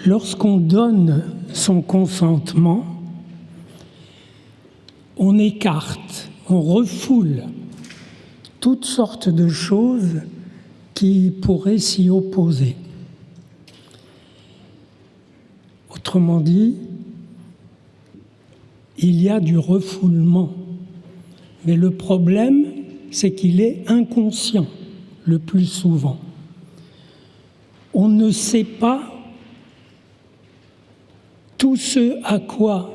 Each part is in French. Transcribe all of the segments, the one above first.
Lorsqu'on donne son consentement, on écarte, on refoule toutes sortes de choses qui pourraient s'y opposer. Autrement dit, il y a du refoulement. Mais le problème, c'est qu'il est inconscient le plus souvent. On ne sait pas tout ce à quoi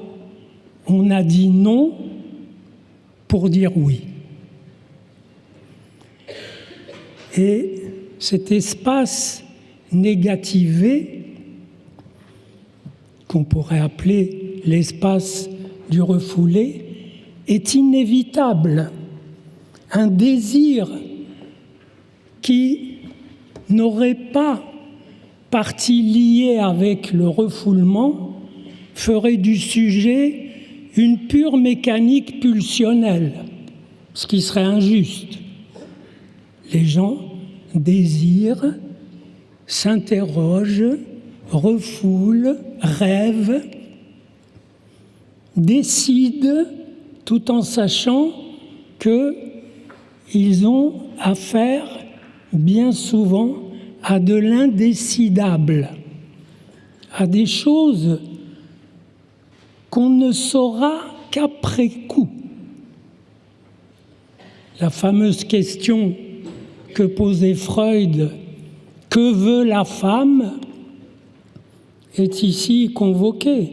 on a dit non pour dire oui. Et cet espace négativé, qu'on pourrait appeler l'espace du refoulé, est inévitable. Un désir qui n'aurait pas partie liée avec le refoulement ferait du sujet une pure mécanique pulsionnelle, ce qui serait injuste. Les gens désirent, s'interrogent, refoulent, rêvent, décident, tout en sachant qu'ils ont affaire bien souvent à de l'indécidable, à des choses qu'on ne saura qu'après coup. La fameuse question que posait Freud, « Que veut la femme ?» est ici convoquée.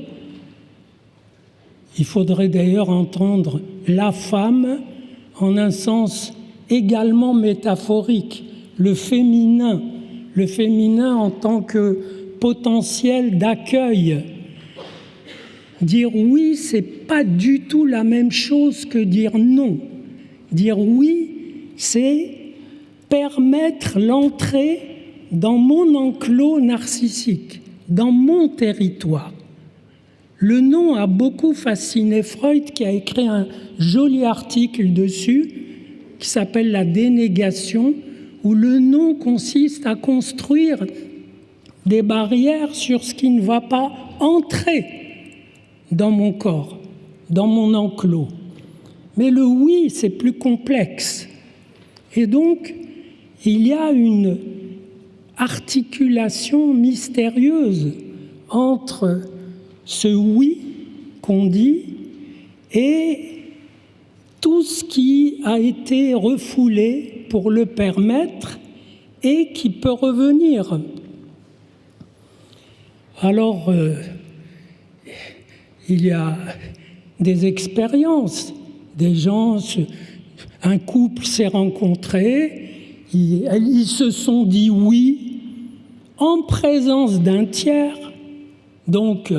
Il faudrait d'ailleurs entendre la femme en un sens également métaphorique, le féminin en tant que potentiel d'accueil. Dire oui, c'est pas du tout la même chose que dire non. Dire oui, c'est permettre l'entrée dans mon enclos narcissique, dans mon territoire. Le non a beaucoup fasciné Freud, qui a écrit un joli article dessus, qui s'appelle « La dénégation », où le non consiste à construire des barrières sur ce qui ne va pas entrer dans mon corps, dans mon enclos. Mais le oui, c'est plus complexe. Et donc, il y a une articulation mystérieuse entre ce oui qu'on dit et tout ce qui a été refoulé pour le permettre et qui peut revenir. Alors, il y a des expériences, des gens, un couple s'est rencontré, ils se sont dit oui en présence d'un tiers, donc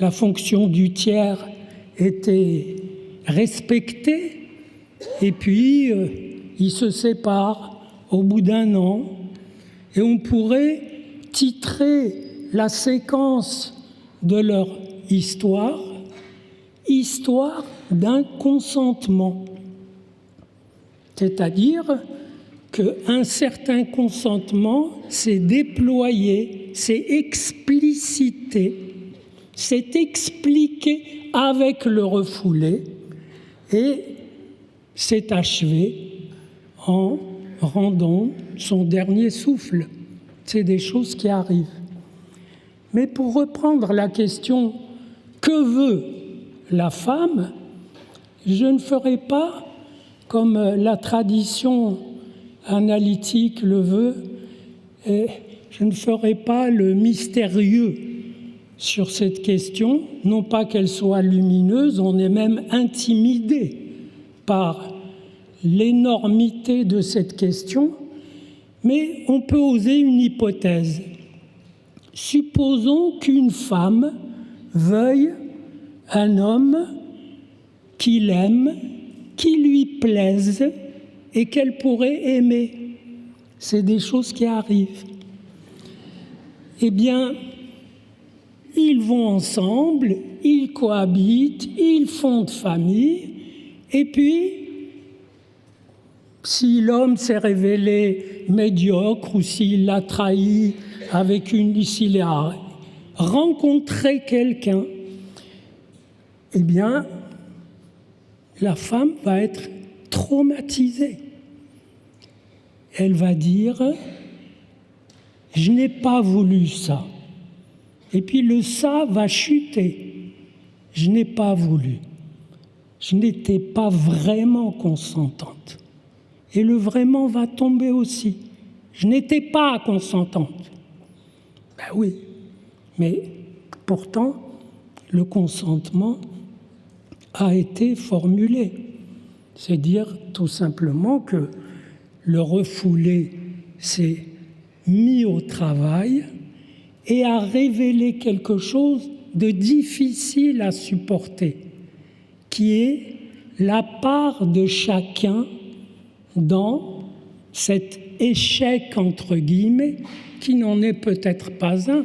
la fonction du tiers était respectée, et puis ils se séparent au bout d'un an, et on pourrait titrer la séquence de leur histoire d'un consentement. C'est-à-dire qu'un certain consentement s'est déployé, s'est explicité, s'est expliqué avec le refoulé et s'est achevé en rendant son dernier souffle. C'est des choses qui arrivent. Mais pour reprendre la question « Que veut la femme ?», je ne ferai pas comme la tradition analytique le veut, et je ne ferai pas le mystérieux sur cette question, non pas qu'elle soit lumineuse, on est même intimidé par l'énormité de cette question, mais on peut oser une hypothèse. Supposons qu'une femme veuille un homme qu'il aime, qui lui plaise et qu'elle pourrait aimer. C'est des choses qui arrivent. Eh bien, ils vont ensemble, ils cohabitent, ils fondent famille, et puis, si l'homme s'est révélé médiocre ou s'il l'a trahi s'il a rencontrer quelqu'un, eh bien, la femme va être traumatisée. Elle va dire « je n'ai pas voulu ça ». Et puis le ça va chuter. « Je n'ai pas voulu. Je n'étais pas vraiment consentante ». Et le vraiment va tomber aussi. « Je n'étais pas consentante ». Ben oui, mais pourtant, le consentement a été formulé. C'est dire tout simplement que le refoulé s'est mis au travail et a révélé quelque chose de difficile à supporter, qui est la part de chacun dans cet échec, entre guillemets, qui n'en est peut-être pas un.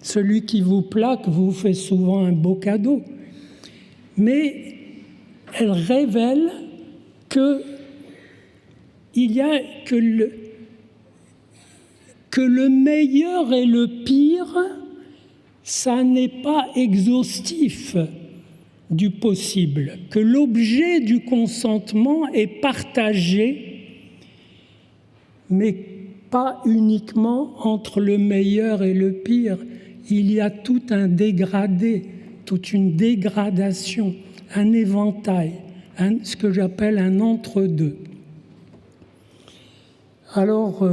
Celui qui vous plaque vous fait souvent un beau cadeau. Mais elle révèle que il y a que le meilleur et le pire, ça n'est pas exhaustif du possible, que l'objet du consentement est partagé, mais pas uniquement entre le meilleur et le pire. Il y a tout un dégradé, toute une dégradation, un éventail, ce que j'appelle un entre-deux. Alors,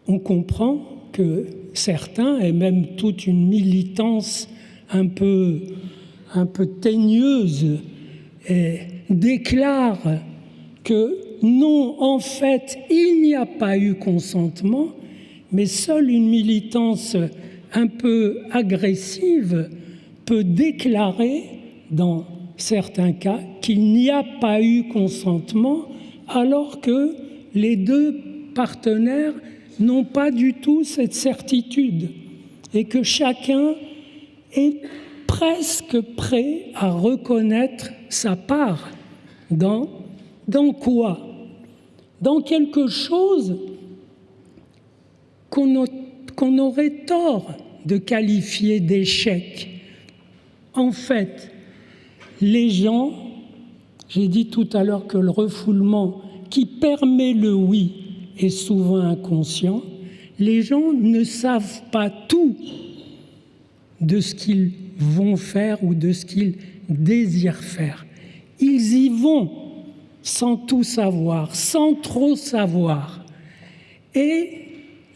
on comprend que certains, et même toute une militance un peu teigneuse, déclarent que non, en fait, il n'y a pas eu consentement, mais seule une militance un peu agressive peut déclarer, dans certains cas, qu'il n'y a pas eu consentement, alors que les deux partenaires n'ont pas du tout cette certitude et que chacun est presque prêt à reconnaître sa part dans quoi ? Dans quelque chose qu'on aurait tort de qualifier d'échec. En fait, les gens, j'ai dit tout à l'heure que le refoulement qui permet le oui est souvent inconscient, les gens ne savent pas tout de ce qu'ils vont faire ou de ce qu'ils désirent faire. Ils y vont sans tout savoir, sans trop savoir. Et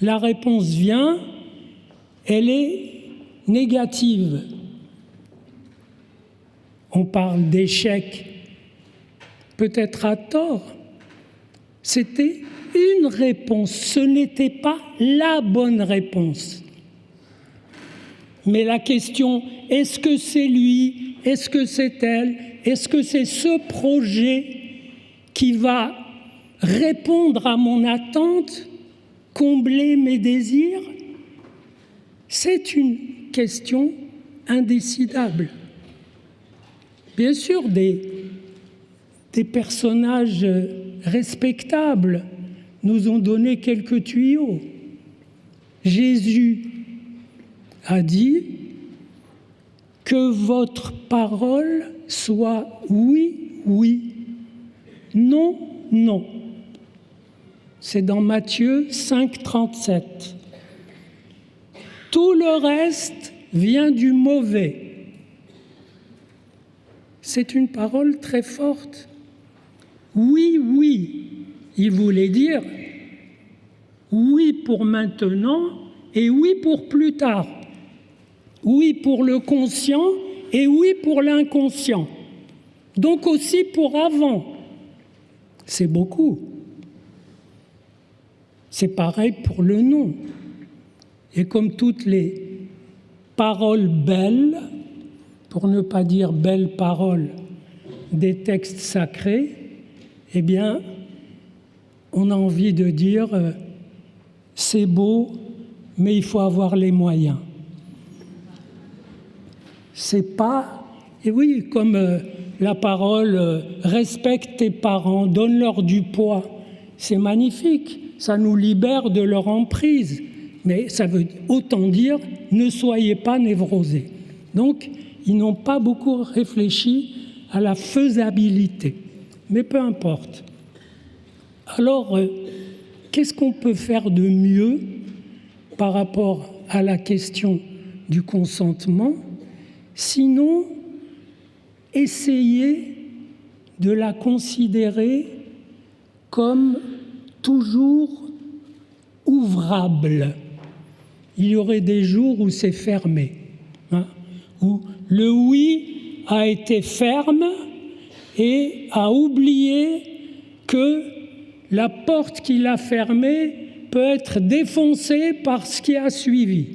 la réponse vient, elle est négative. On parle d'échec, peut-être à tort. C'était une réponse, ce n'était pas la bonne réponse. Mais la question, est-ce que c'est lui, est-ce que c'est elle, est-ce que c'est ce projet qui va répondre à mon attente, combler mes désirs? C'est une question indécidable. Bien sûr, des personnages respectables nous ont donné quelques tuyaux. Jésus a dit que votre parole soit oui, oui, non, non. C'est dans Matthieu 5, 37. Tout le reste vient du mauvais. C'est une parole très forte. Oui, oui, il voulait dire oui pour maintenant et oui pour plus tard. Oui pour le conscient et oui pour l'inconscient. Donc aussi pour avant. C'est beaucoup. C'est pareil pour le non. Et comme toutes les paroles belles, pour ne pas dire belles paroles, des textes sacrés, eh bien, on a envie de dire c'est beau, mais il faut avoir les moyens. C'est pas, et oui, comme la parole respecte tes parents, donne-leur du poids, c'est magnifique, ça nous libère de leur emprise. Mais ça veut autant dire ne soyez pas névrosés. Donc, ils n'ont pas beaucoup réfléchi à la faisabilité. Mais peu importe. Alors, qu'est-ce qu'on peut faire de mieux par rapport à la question du consentement, sinon essayer de la considérer comme toujours ouvrable. Il y aurait des jours où c'est fermé, où le oui a été ferme et a oublié que la porte qu'il a fermée peut être défoncée par ce qui a suivi.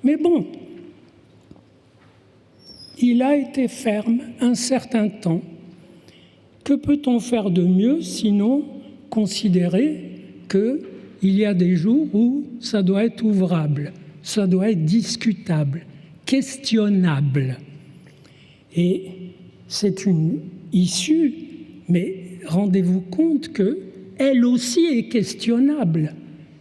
Mais bon, il a été ferme un certain temps. Que peut-on faire de mieux sinon considérer qu'il y a des jours où ça doit être ouvrable, ça doit être discutable, questionnable. Et c'est une issue, mais rendez-vous compte qu'elle aussi est questionnable.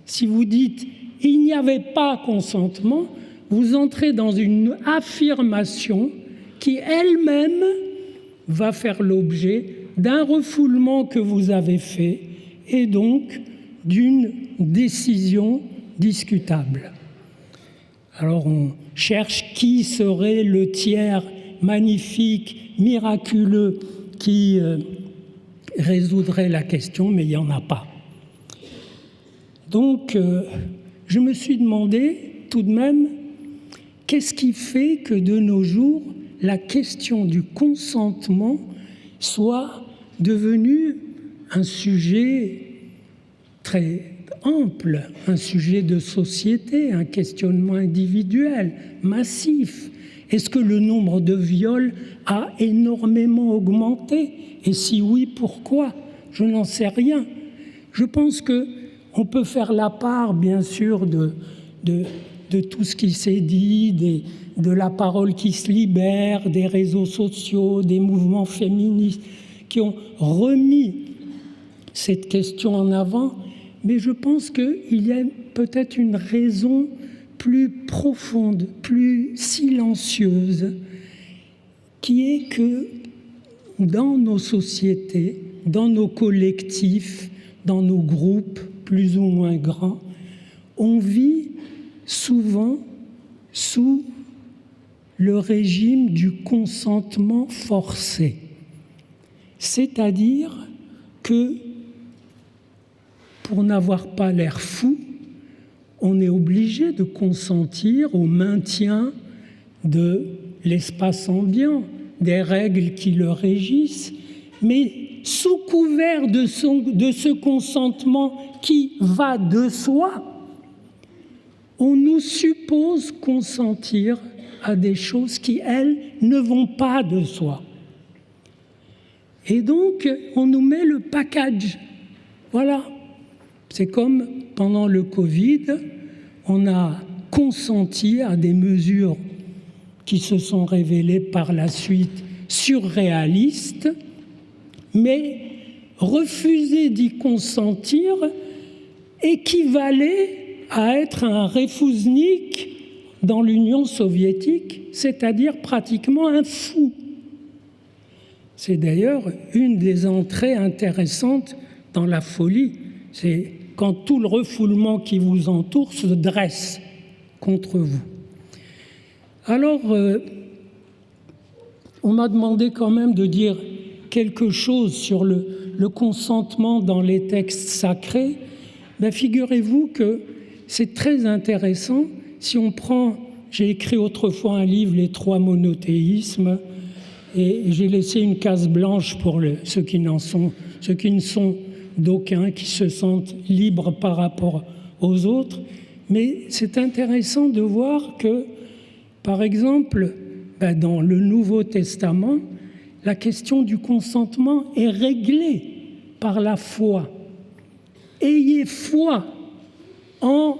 Si vous dites « il n'y avait pas consentement », vous entrez dans une affirmation qui elle-même va faire l'objet d'un refoulement que vous avez fait et donc d'une décision discutable. Alors on cherche qui serait le tiers magnifique, miraculeux qui résoudrait la question, mais il n'y en a pas. Donc je me suis demandé tout de même, qu'est-ce qui fait que de nos jours, la question du consentement soit devenue un sujet très ample, un sujet de société, un questionnement individuel, massif? Est-ce que le nombre de viols a énormément augmenté? Et si oui, pourquoi? Je n'en sais rien. Je pense qu'on peut faire la part, bien sûr, de tout ce qui s'est dit, de la parole qui se libère, des réseaux sociaux, des mouvements féministes qui ont remis cette question en avant. Mais je pense qu'il y a peut-être une raison plus profonde, plus silencieuse, qui est que dans nos sociétés, dans nos collectifs, dans nos groupes plus ou moins grands, on vit souvent sous le régime du consentement forcé. C'est-à-dire que, pour n'avoir pas l'air fou, on est obligé de consentir au maintien de l'espace ambiant, des règles qui le régissent, mais sous couvert de ce consentement qui va de soi, on nous suppose consentir à des choses qui, elles, ne vont pas de soi. Et donc, on nous met le package. Voilà. C'est comme pendant le Covid, on a consenti à des mesures qui se sont révélées par la suite surréalistes, mais refuser d'y consentir équivalait à être un refouznik dans l'Union soviétique, c'est-à-dire pratiquement un fou. C'est d'ailleurs une des entrées intéressantes dans la folie. C'est quand tout le refoulement qui vous entoure se dresse contre vous. Alors, on m'a demandé quand même de dire quelque chose sur le consentement dans les textes sacrés. Ben, figurez-vous que c'est très intéressant. Si on prend, j'ai écrit autrefois un livre, Les trois monothéismes, et j'ai laissé une case blanche pour ceux qui ne sont d'aucuns, qui se sentent libres par rapport aux autres. Mais c'est intéressant de voir que, par exemple, dans le Nouveau Testament, la question du consentement est réglée par la foi. Ayez foi en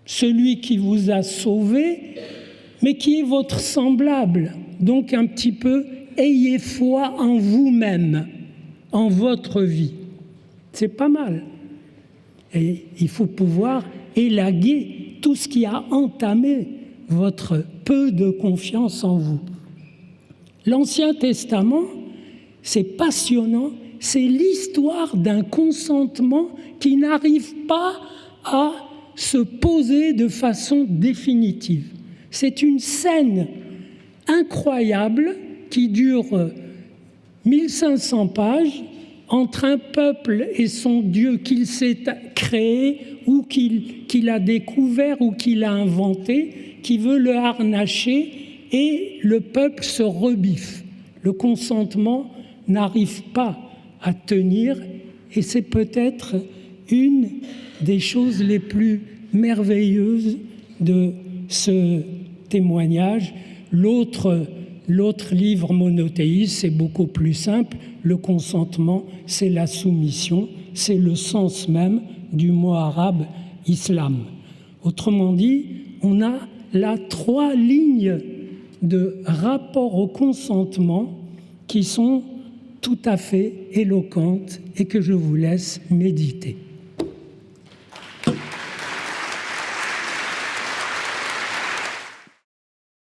celui qui vous a sauvé, mais qui est votre semblable. Donc un petit peu, ayez foi en vous-même, en votre vie. C'est pas mal. Et il faut pouvoir élaguer tout ce qui a entamé votre peu de confiance en vous. L'Ancien Testament, c'est passionnant, c'est l'histoire d'un consentement qui n'arrive pas à se poser de façon définitive. C'est une scène incroyable qui dure 1500 pages entre un peuple et son Dieu qu'il s'est créé ou qu'il a découvert ou qu'il a inventé, qui veut le harnacher, et le peuple se rebiffe. Le consentement n'arrive pas à tenir, et c'est peut-être une des choses les plus merveilleuses de ce témoignage. L'autre livre monothéiste, c'est beaucoup plus simple. Le consentement, c'est la soumission, c'est le sens même du mot arabe islam. Autrement dit, on a là 3 lignes de rapport au consentement qui sont tout à fait éloquentes et que je vous laisse méditer.